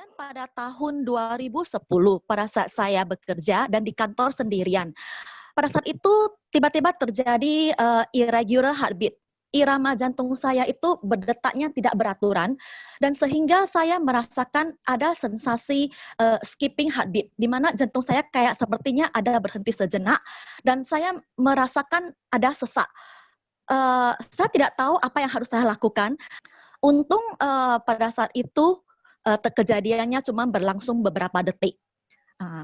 Kejadian pada tahun 2010 pada saat saya bekerja dan di kantor sendirian. Pada saat itu tiba-tiba terjadi, irregular heartbeat. Irama jantung saya itu berdetaknya tidak beraturan dan sehingga saya merasakan ada sensasi, skipping heartbeat, di mana jantung saya kayak sepertinya ada berhenti sejenak dan saya merasakan ada sesak. Saya tidak tahu apa yang harus saya lakukan. Untung, pada saat itu, kejadiannya cuma berlangsung beberapa detik.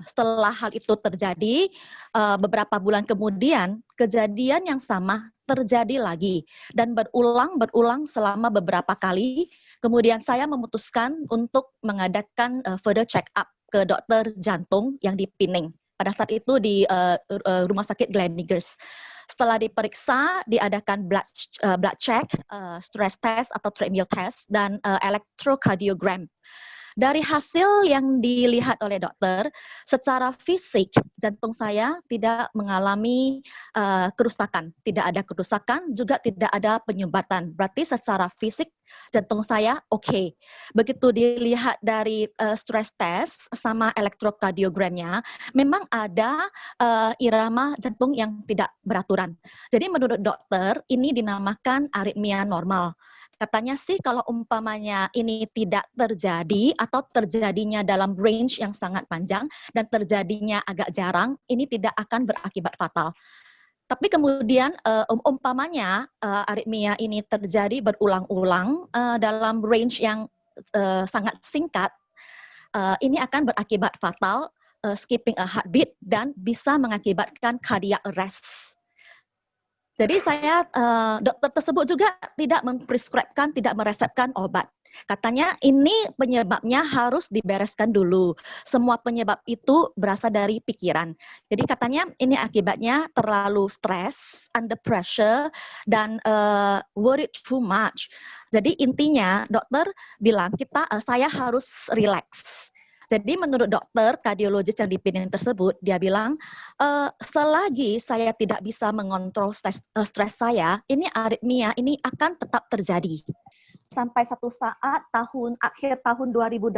Setelah hal itu terjadi, beberapa bulan kemudian, kejadian yang sama terjadi lagi dan berulang selama beberapa kali. Kemudian saya memutuskan untuk mengadakan, further check up ke dokter jantung yang di Pining. Pada saat itu di, Rumah Sakit Gleneagles. Setelah diperiksa, diadakan blood check, stress test atau treadmill test, dan electrocardiogram. Dari hasil yang dilihat oleh dokter, secara fisik jantung saya tidak mengalami kerusakan. Tidak ada kerusakan, juga tidak ada penyumbatan. Berarti secara fisik jantung saya oke. Begitu dilihat dari stress test sama elektrokardiogramnya, memang ada irama jantung yang tidak beraturan. Jadi menurut dokter, ini dinamakan aritmia normal. Katanya sih kalau umpamanya ini tidak terjadi atau terjadinya dalam range yang sangat panjang dan terjadinya agak jarang, ini tidak akan berakibat fatal. Tapi kemudian umpamanya aritmia ini terjadi berulang-ulang dalam range yang sangat singkat, ini akan berakibat fatal, skipping a heartbeat dan bisa mengakibatkan cardiac arrest. Jadi saya, dokter tersebut juga tidak mempreskripsikan, tidak meresepkan obat. Katanya ini penyebabnya harus dibereskan dulu. Semua penyebab itu berasal dari pikiran. Jadi katanya ini akibatnya terlalu stres, under pressure, dan worried too much. Jadi intinya dokter bilang saya harus relax. Jadi menurut dokter kardiologis yang di Pining tersebut, dia bilang, selagi saya tidak bisa mengontrol stres saya, ini aritmia ini akan tetap terjadi. Sampai satu saat akhir tahun 2018,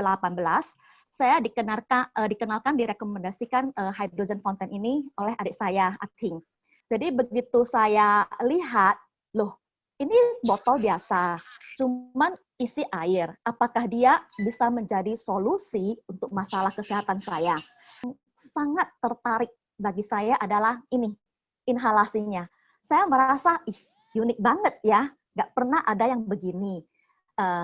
saya dikenalkan direkomendasikan hydrogen fountain ini oleh adik saya, Ating. Jadi begitu saya lihat, loh ini botol biasa, cuman isi air. Apakah dia bisa menjadi solusi untuk masalah kesehatan saya? Sangat tertarik bagi saya adalah ini, inhalasinya. Saya merasa, unik banget ya, nggak pernah ada yang begini.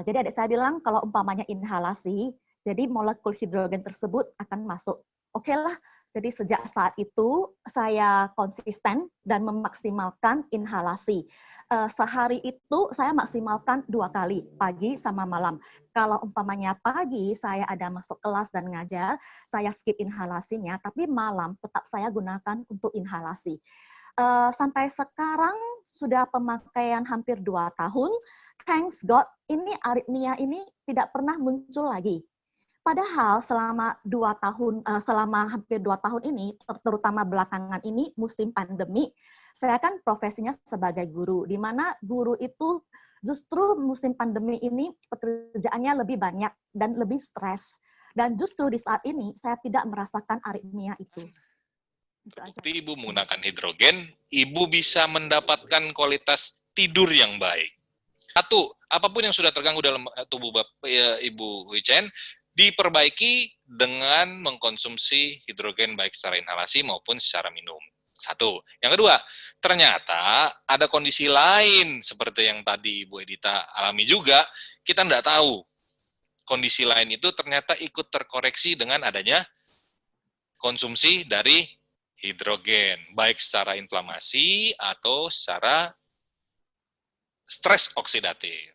Jadi adik saya bilang, kalau umpamanya inhalasi, jadi molekul hidrogen tersebut akan masuk. Oke lah, jadi sejak saat itu saya konsisten dan memaksimalkan inhalasi. Sehari itu saya maksimalkan 2 kali, pagi sama malam. Kalau umpamanya pagi saya ada masuk kelas dan ngajar, saya skip inhalasinya, tapi malam tetap saya gunakan untuk inhalasi. Sampai sekarang sudah pemakaian hampir 2 tahun, thanks God, ini aritmia ini tidak pernah muncul lagi. Padahal selama hampir 2 tahun ini, terutama belakangan ini, musim pandemi, saya kan profesinya sebagai guru, di mana guru itu justru musim pandemi ini pekerjaannya lebih banyak dan lebih stres. Dan justru di saat ini, saya tidak merasakan aritmia itu. Terbukti Ibu menggunakan hidrogen, Ibu bisa mendapatkan kualitas tidur yang baik. Satu, apapun yang sudah terganggu dalam tubuh Ibu Huichen, diperbaiki dengan mengkonsumsi hidrogen baik secara inhalasi maupun secara minum. Satu. Yang kedua, ternyata ada kondisi lain seperti yang tadi Ibu Edita alami juga, kita tidak tahu. Kondisi lain itu ternyata ikut terkoreksi dengan adanya konsumsi dari hidrogen, baik secara inflamasi atau secara stres oksidatif.